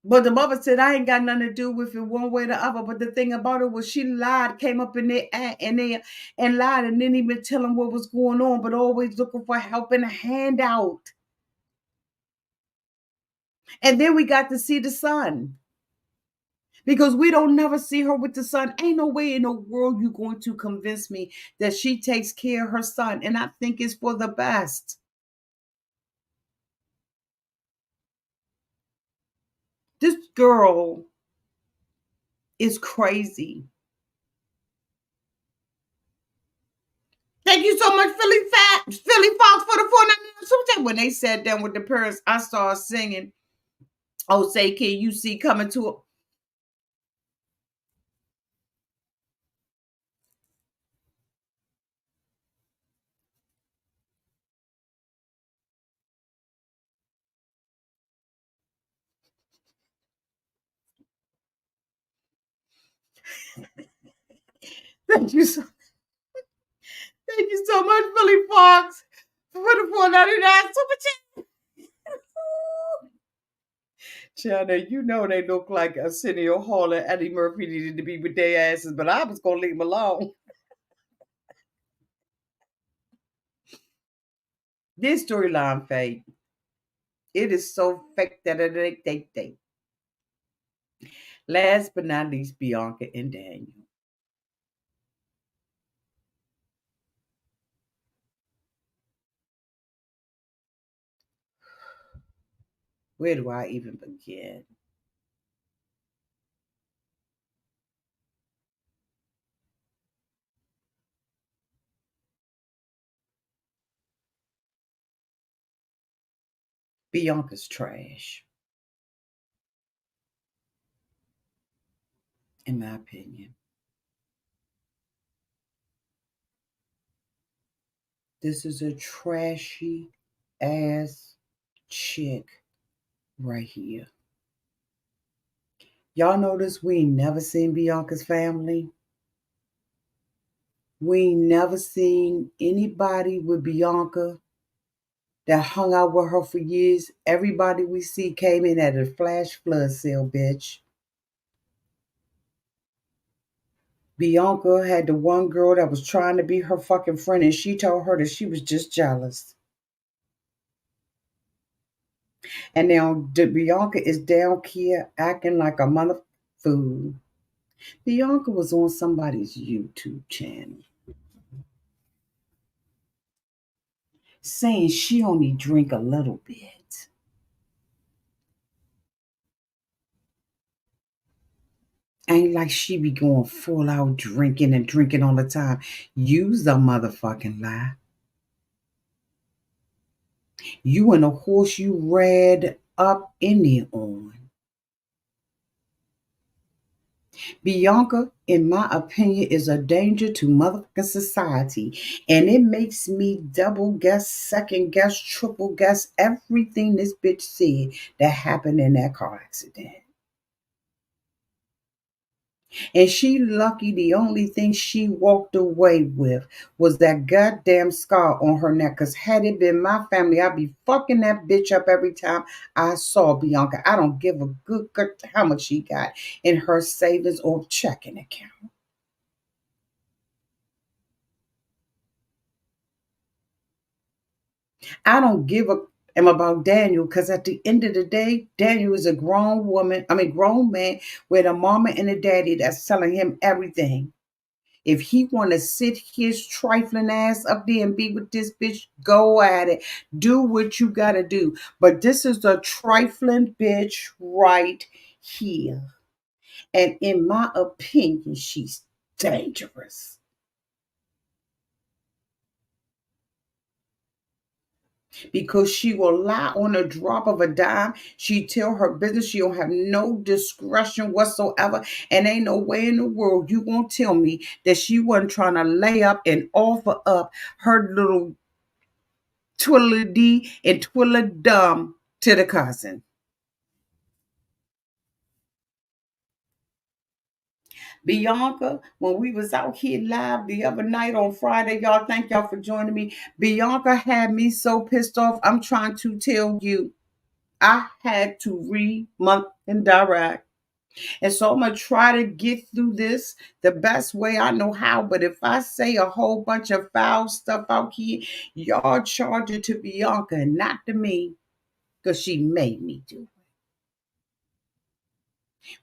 But the mother said, I ain't got nothing to do with it one way or the other. But the thing about it was she lied, came up in there and lied and didn't even tell them what was going on, but always looking for help and a handout. And then we got to see the son. Because we don't never see her with the son. Ain't no way in the world you going to convince me that she takes care of her son. And I think it's for the best. This girl is crazy. Thank you so much, Philly Fox, for the 499 super chat. When they sat down with the parents, I started singing. Oh, say, can you see coming to a thank you so thank you so much, Philly Fox, for the 499 super chat. China, you know they look like Arsenio Hall and Eddie Murphy needed to be with their asses, but I was gonna leave them alone. This storyline fake. It is so fake that they. Last but not least, Bianca and Daniel. Where do I even begin? Bianca's trash, in my opinion. This is a trashy ass chick right here. Y'all notice we ain't never seen Bianca's family. We ain't never seen anybody with Bianca that hung out with her for years. Everybody we see came in at a flash flood sale, bitch. Bianca had the one girl that was trying to be her fucking friend, and she told her that she was just jealous. And now Bianca is down here acting like a mother fool. Bianca was on somebody's YouTube channel saying she only drink a little bit. Ain't like she be going full out drinking and drinking all the time. Use the motherfucking lie. You and a horse you read up in there on. Bianca, in my opinion, is a danger to motherfucking society. And it makes me double guess, second guess, triple guess everything this bitch said that happened in that car accident. And she lucky the only thing she walked away with was that goddamn scar on her neck. Cause had it been my family, I'd be fucking that bitch up every time I saw Bianca. I don't give a good how much she got in her savings or checking account. I don't give a am about Daniel because at the end of the day, Daniel is a grown woman, grown man with a mama and a daddy that's telling him everything. If he want to sit his trifling ass up there and be with this bitch, go at it. Do what you got to do. But this is a trifling bitch right here. And in my opinion, she's dangerous. Because she will lie on a drop of a dime. She tell her business. She don't have no discretion whatsoever. And ain't no way in the world you gonna tell me that she wasn't trying to lay up and offer up her little twiddly and twiddledum to the cousin. Bianca, when we was out here live the other night on Friday, y'all, thank y'all for joining me. Bianca had me so pissed off. I'm trying to tell you, I had to remonth and direct. And so I'm going to try to get through this the best way I know how. But if I say a whole bunch of foul stuff out here, y'all charge it to Bianca and not to me because she made me do it.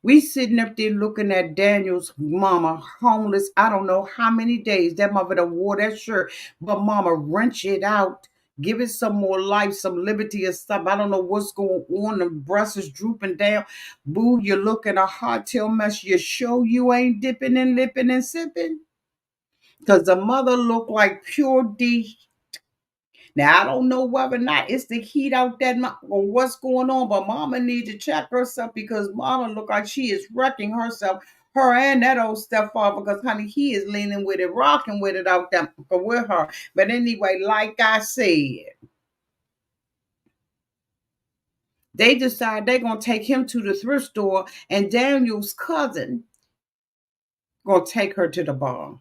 We sitting up there looking at Daniel's mama homeless. I don't know how many days that mother done wore that shirt, but mama wrench it out. Give it some more life, some liberty or stuff. I don't know what's going on. The breast is drooping down. Boo, you're looking a hardtail mess. You sure you ain't dipping and lipping and sipping? Because the mother looked like pure D. Now I don't know whether or not it's the heat out that or what's going on, but Mama need to check herself because Mama look like she is wrecking herself, her and that old stepfather. Because honey, he is leaning with it, rocking with it out there with her. But anyway, like I said, they decide they're gonna take him to the thrift store, and Daniel's cousin gonna take her to the bar.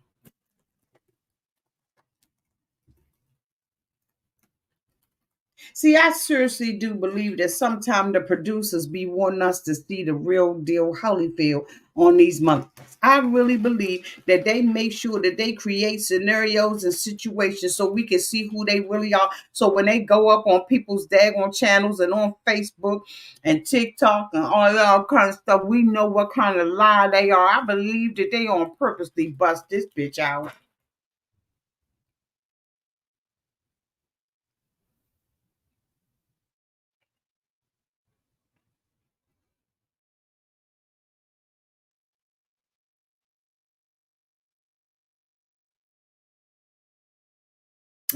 See, I seriously do believe that sometimes the producers be wanting us to see the real deal Holyfield on these months. I really believe that they make sure that they create scenarios and situations so we can see who they really are. So when they go up on people's daggone channels and on Facebook and TikTok and all that kind of stuff, we know what kind of lie they are. I believe that they on purposely bust this bitch out.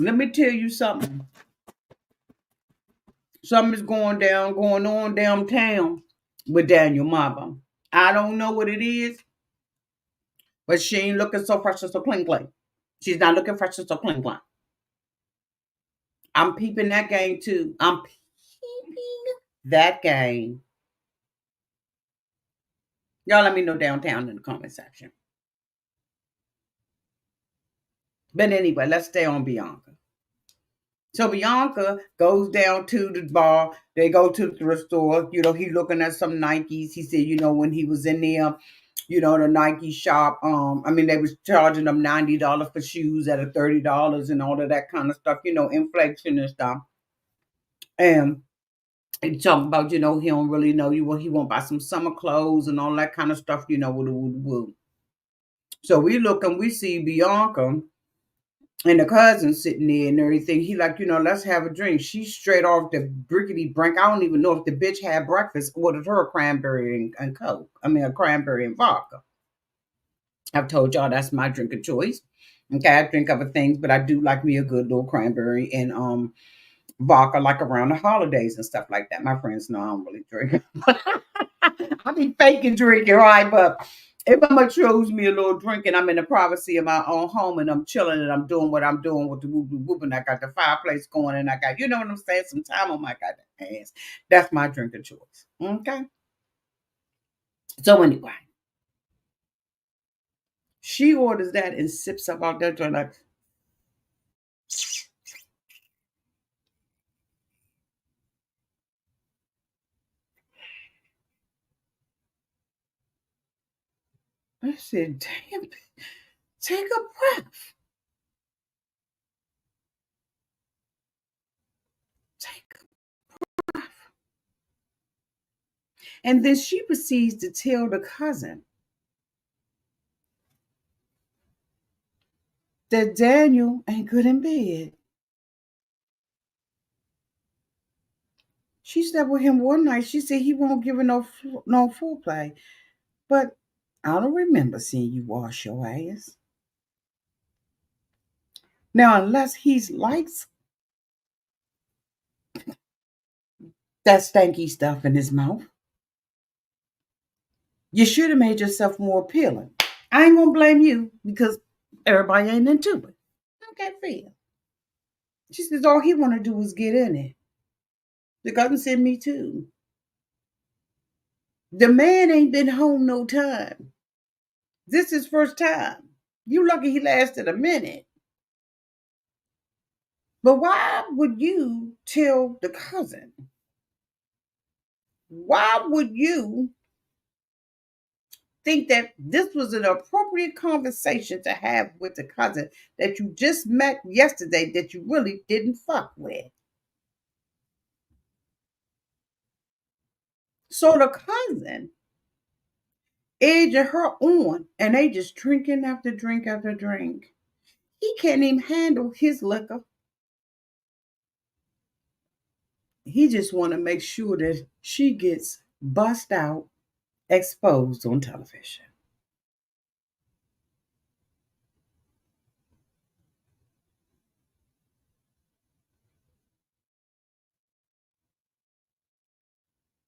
Let me tell you something. Something's going on downtown with Daniel Mama. I don't know what it is, but she ain't looking so fresh and so clean clean. She's not looking fresh and so clean clean. I'm peeping that game too. I'm peeping that game. Y'all let me know downtown in the comment section. But anyway, let's stay on Bianca. So Bianca goes down to the bar. They go to the thrift store. You know, he looking at some Nikes. He said, you know, when he was in there, you know, the Nike shop. They was charging them $90 for shoes at a $30 and all of that kind of stuff. You know, inflation and stuff. And He talking about, he don't really know you. Well, he want to buy some summer clothes and all that kind of stuff, woo, woo, woo. So we look and we see Bianca and the cousin sitting there and everything. He like, let's have a drink. She's straight off the brickety brink. I don't even know if the bitch had breakfast, ordered her a cranberry and Coke. I mean, a cranberry and vodka. I've told y'all that's my drink of choice. Okay, I drink other things, but I do like me a good little cranberry and vodka like around the holidays and stuff like that. My friends know I don't really drink. I be faking drinking, right? But if I'm gonna choose me a little drink and I'm in the privacy of my own home and I'm chilling and I'm doing what I'm doing with the whoop whoop whoop and I got the fireplace going and I got, you know what I'm saying, some time on my goddamn hands. That's my drink of choice. Okay. So anyway, she orders that and sips up out that joint like I said, damn, take a breath. Take a breath. And then she proceeds to tell the cousin that Daniel ain't good in bed. She slept with him one night. She said he won't give her no foreplay. But I don't remember seeing you wash your ass. Now, unless he's likes that stanky stuff in his mouth, you should have made yourself more appealing. I ain't gonna blame you because everybody ain't into it. Okay, fair. She says all he wanna do is get in it. The cousin said me too. The man ain't been home no time. This is first time. You lucky he lasted a minute. But why would you tell the cousin? Why would you think that this was an appropriate conversation to have with the cousin that you just met yesterday that you really didn't fuck with? So the cousin edging her on and they just drinking after drink after drink. He can't even handle his liquor. He just want to make sure that she gets bust out, exposed on television.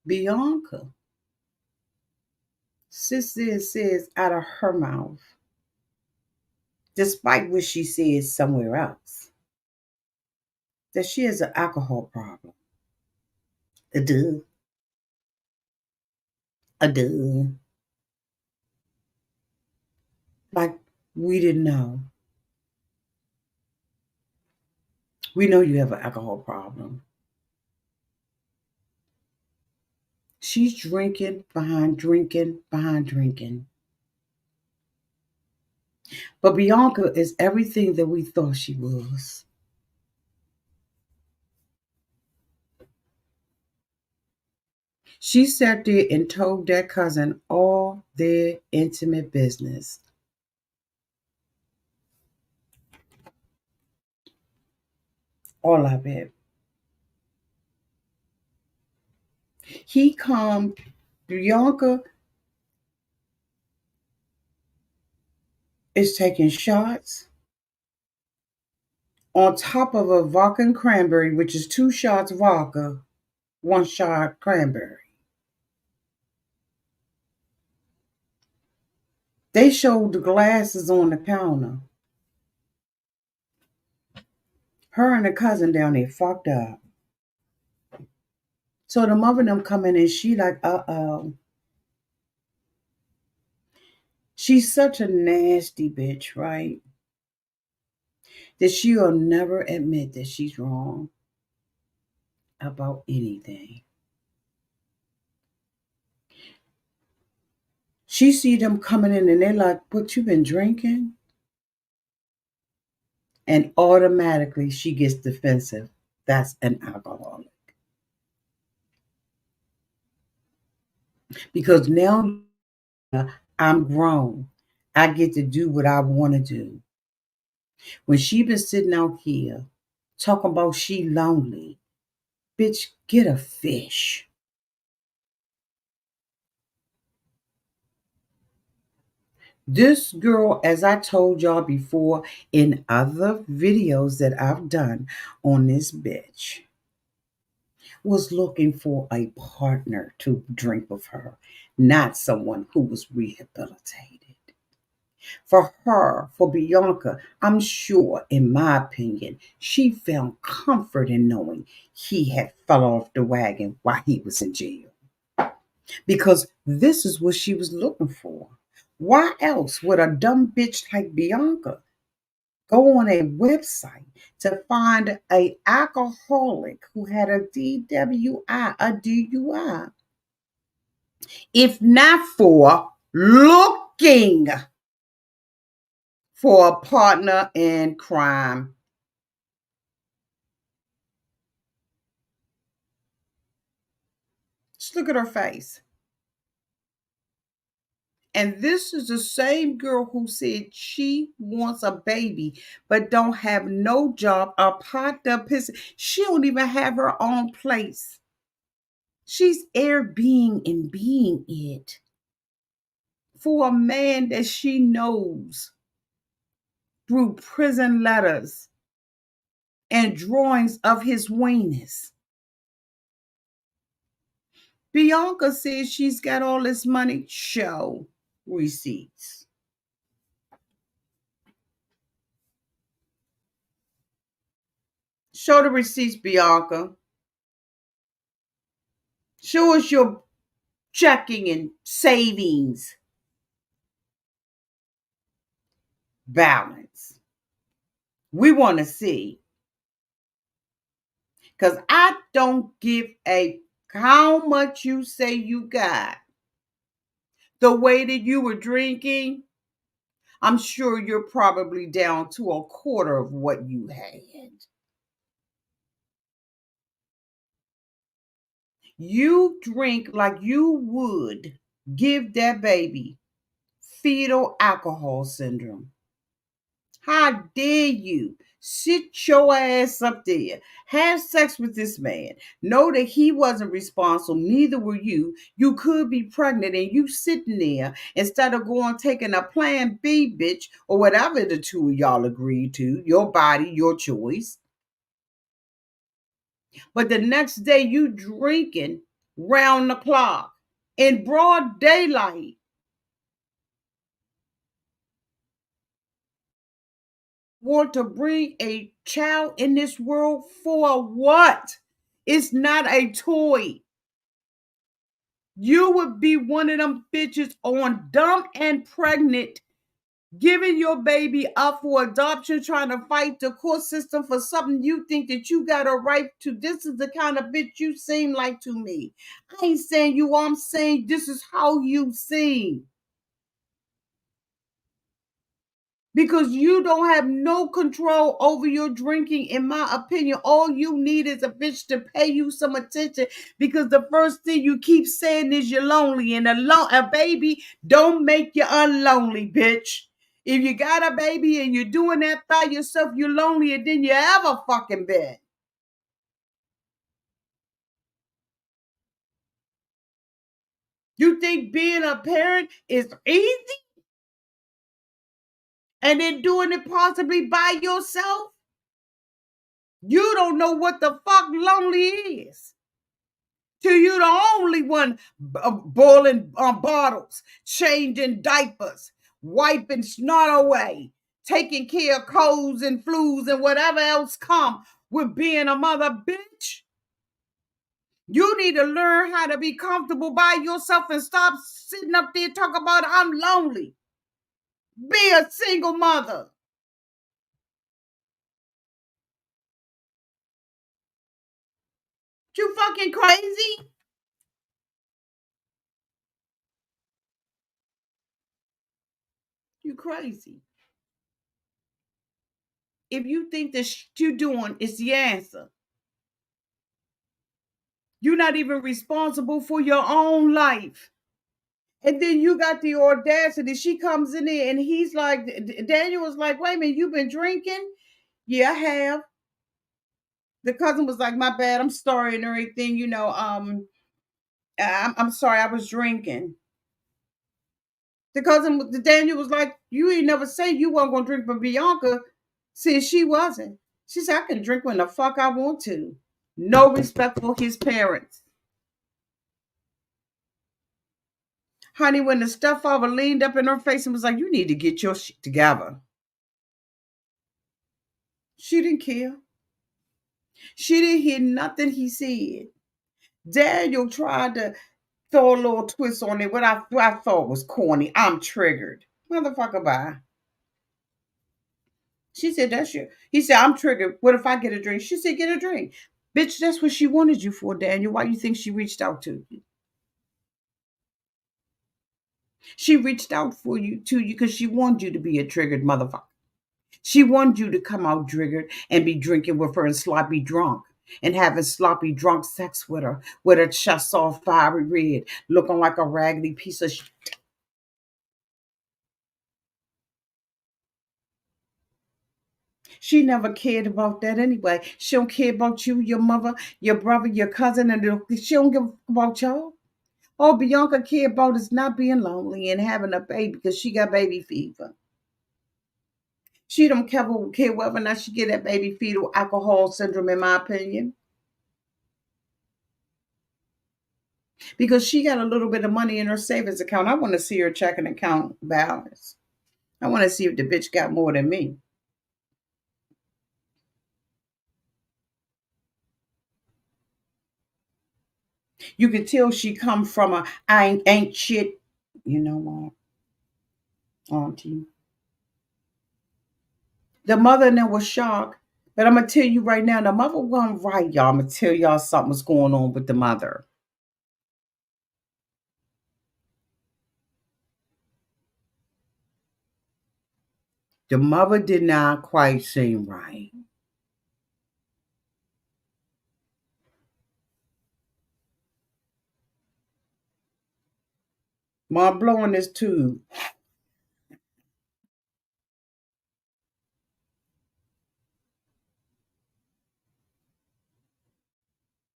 Bianca sits there and says out of her mouth, despite what she says somewhere else, that she has an alcohol problem. A duh. A duh. Like we didn't know. We know you have an alcohol problem. She's drinking behind drinking behind drinking. But Bianca is everything that we thought she was. She sat there and told that cousin all their intimate business. All of it. He come, Bianca is taking shots on top of a vodka and cranberry, which is 2 shots vodka, 1 shot cranberry. They showed the glasses on the counter. Her and the cousin down there fucked up. So the mother of them coming in, she like, uh-oh. She's such a nasty bitch, right? That she'll never admit that she's wrong about anything. She see them coming in and they're like, what, you been drinking? And automatically she gets defensive. That's an alcoholic. because now I'm grown. I get to do what I want to do. When she been sitting out here talking about she lonely, bitch, get a fish. This girl, as I told y'all before in other videos that I've done on this bitch, was looking for a partner to drink with her, not someone who was rehabilitated. For her, for Bianca, I'm sure, in my opinion, she found comfort in knowing he had fell off the wagon while he was in jail. Because this is what she was looking for. Why else would a dumb bitch like Bianca go on a website to find a alcoholic who had a DWI, a DUI, if not for looking for a partner in crime? Just look at her face. And this is the same girl who said she wants a baby but don't have no job, a pot up his. She don't even have her own place. She's Airbnb and being it for a man that she knows through prison letters and drawings of his weenus. Bianca says she's got all this money. Show receipts. Show the receipts, Bianca. Show us your checking and savings balance. We want to see. Because I don't give a how much you say you got. The way that you were drinking, I'm sure you're probably down to a quarter of what you had. You drink like you would give that baby fetal alcohol syndrome. How dare you sit your ass up there, have sex with this man, know that he wasn't responsible, neither were you. You could be pregnant and you sitting there instead of going taking a plan B, bitch, or whatever the two of y'all agreed to, your body, your choice. But the next day you drinking round the clock in broad daylight. Want to bring a child in this world for what? It's not a toy. You would be one of them bitches on dumb and pregnant, giving your baby up for adoption, trying to fight the court system for something you think that you got a right to. This is the kind of bitch you seem like to me. I ain't saying you, I'm saying this is how you seem. Because you don't have no control over your drinking, in my opinion. All you need is a bitch to pay you some attention, because the first thing you keep saying is you're lonely, and a baby don't make you unlonely, bitch. If you got a baby and you're doing that by yourself, you're lonelier than you ever fucking been. You think being a parent is easy and then doing it possibly by yourself? You don't know what the fuck lonely is. Till you the only one boiling bottles, changing diapers, wiping snot away, taking care of colds and flus and whatever else come with being a mother, bitch. You need to learn how to be comfortable by yourself and stop sitting up there talking about I'm lonely. Be a single mother. You fucking crazy? You crazy. If you think that you doing is the answer, you're not even responsible for your own life. And then you got the audacity. She comes in there and he's like, Daniel was like, wait a minute, you've been drinking? Yeah, I have. The cousin was like, my bad, I'm sorry and everything, I'm sorry, I was drinking. The cousin, the Daniel was like, you ain't never say you weren't gonna drink for Bianca since she wasn't. She said, I can drink when the fuck I want to. No respect for his parents. Honey, when the stepfather leaned up in her face and was like, you need to get your shit together. She didn't care. She didn't hear nothing he said. Daniel tried to throw a little twist on it, what I thought was corny. I'm triggered. Motherfucker, bye. She said, that's your. He said, I'm triggered. What if I get a drink? She said, get a drink. Bitch, that's what she wanted you for, Daniel. Why you think she reached out to you? She reached out for you to you because she wanted you to be a triggered motherfucker. She wanted you to come out triggered and be drinking with her and sloppy drunk and having sloppy drunk sex with her, with her chest all fiery red, looking like a raggedy piece of shit. She never cared about that anyway. She don't care about you, your mother, your brother, your cousin, and she don't give a fuck about y'all. All Bianca care about is not being lonely and having a baby because she got baby fever. She don't care whether or not she get that baby fetal alcohol syndrome, in my opinion, because she got a little bit of money in her savings account. I want to see her checking account balance. I want to see if the bitch got more than me. You can tell she come from a I ain't shit. You know what, Auntie? The mother and them was shocked. But I'm gonna tell you right now, the mother wasn't right, y'all. I'm gonna tell y'all something was going on with the mother. The mother did not quite seem right. Mom blowing this tube,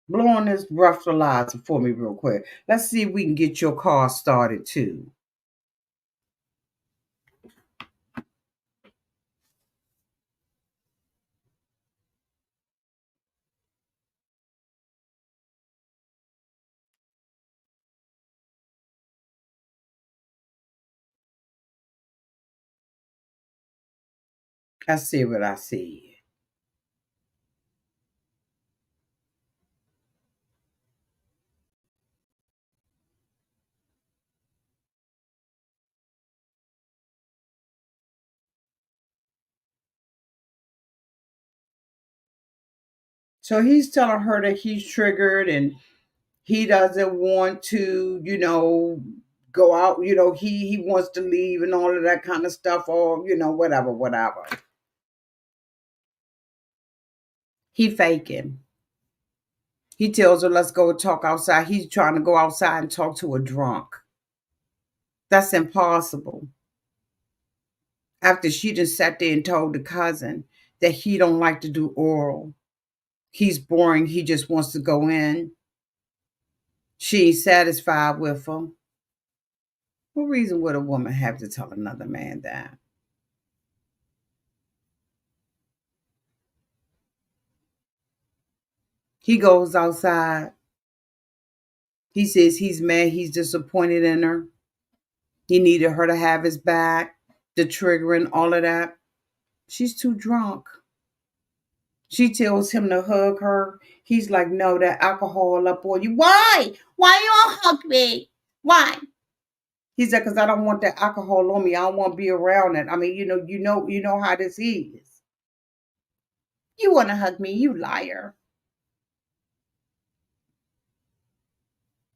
blowing this breathalyzer for me real quick. Let's see if we can get your car started too. I see what I see. So he's telling her that he's triggered and he doesn't want to, go out. He wants to leave and all of that kind of stuff, or whatever, whatever. He faking. He tells her, let's go talk outside. He's trying to go outside and talk to a drunk. That's impossible. After she just sat there and told the cousin that he don't like to do oral. He's boring. He just wants to go in. She ain't satisfied with him. What reason would a woman have to tell another man that? He goes outside. He says he's mad. He's disappointed in her. He needed her to have his back, the triggering, all of that. She's too drunk. She tells him to hug her. He's like, no, that alcohol up on you. Why? Why you don't hug me? Why? He said, because I don't want that alcohol on me. I don't want to be around it. I mean, you know how this is. You want to hug me, you liar.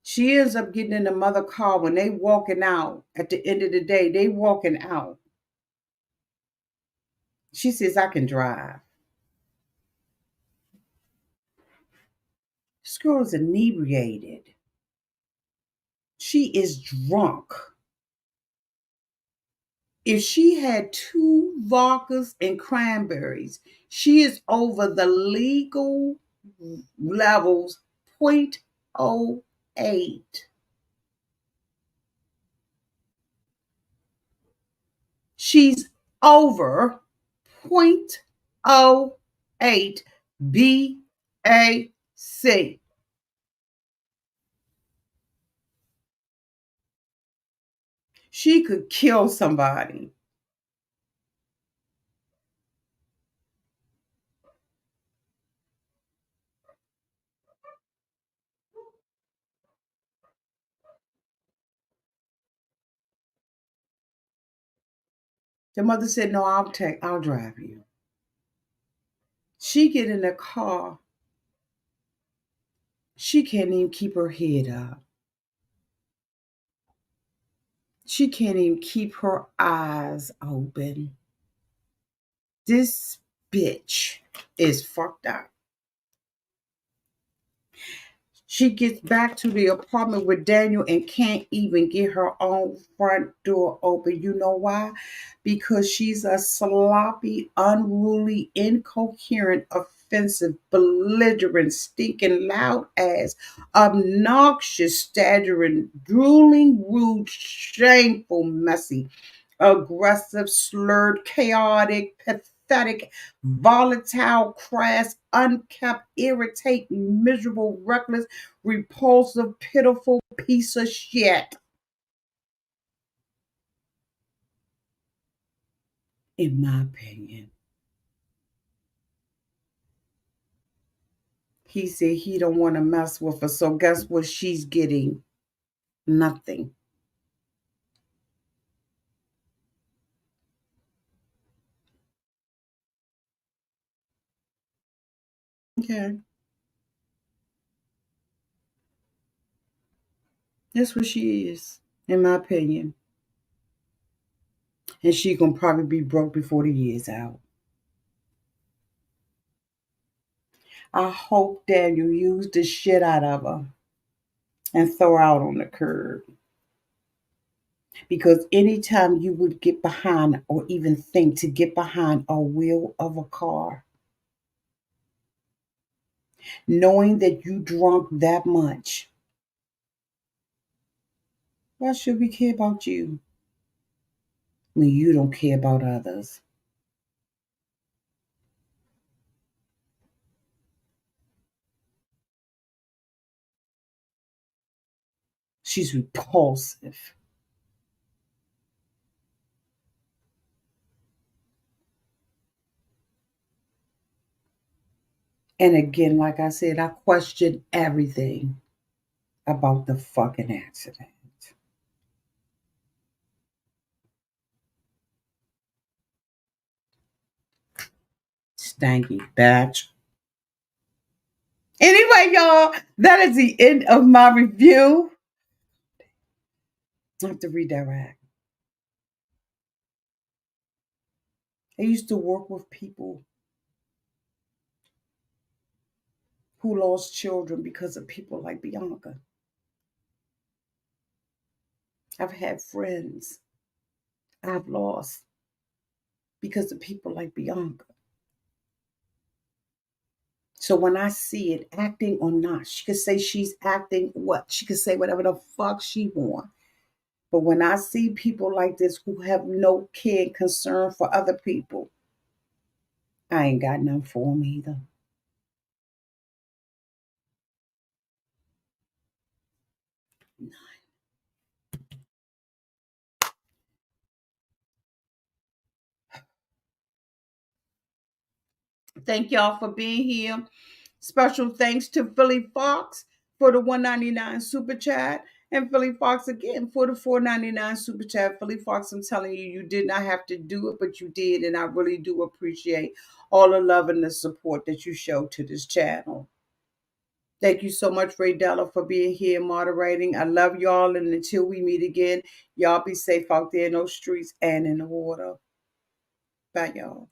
She ends up getting in the mother car when they walking out. At the end of the day, they walking out. She says, I can drive. This girl is inebriated. She is drunk. If she had two vodkas and cranberries, she is over the legal levels 0.08. She's over 0.08 BAC. She could kill somebody. The mother said, "No, I'll drive you." She get in the car. She can't even keep her head up. She can't even keep her eyes open. This bitch is fucked up. She gets back to the apartment with Daniel and can't even get her own front door open. You know why? Because she's a sloppy, unruly, incoherent, offensive, belligerent, stinking, loud ass, obnoxious, staggering, drooling, rude, shameful, messy, aggressive, slurred, chaotic, pathetic, volatile, crass, unkept, irritating, miserable, reckless, repulsive, pitiful piece of shit. In my opinion. He said he don't want to mess with her. So guess what she's getting? Nothing. Okay. That's what she is, in my opinion. And she gonna probably be broke before the year's out. I hope Daniel used the shit out of her and throw her out on the curb. Because anytime you would get behind or even think to get behind a wheel of a car, knowing that you drunk that much, why should we care about you when you don't care about others? She's repulsive. And again, like I said, I question everything about the fucking accident. Stanky batch. Anyway, y'all, that is the end of my review. I have to redirect. I used to work with people who lost children because of people like Bianca. I've had friends I've lost because of people like Bianca. So when I see it, acting or not, she could say she's acting what? She could say whatever the fuck she wants. But when I see people like this who have no care and concern for other people, I ain't got none for them either. Thank y'all for being here. Special thanks to Philly Fox for the 199 super chat. And Philly Fox again for the 499 super chat. Philly Fox, I'm telling you, you did not have to do it, but you did. And I really do appreciate all the love and the support that you show to this channel. Thank you so much, Ray Della, for being here moderating. I love y'all. And until we meet again, y'all be safe out there in those streets and in the water. Bye, y'all.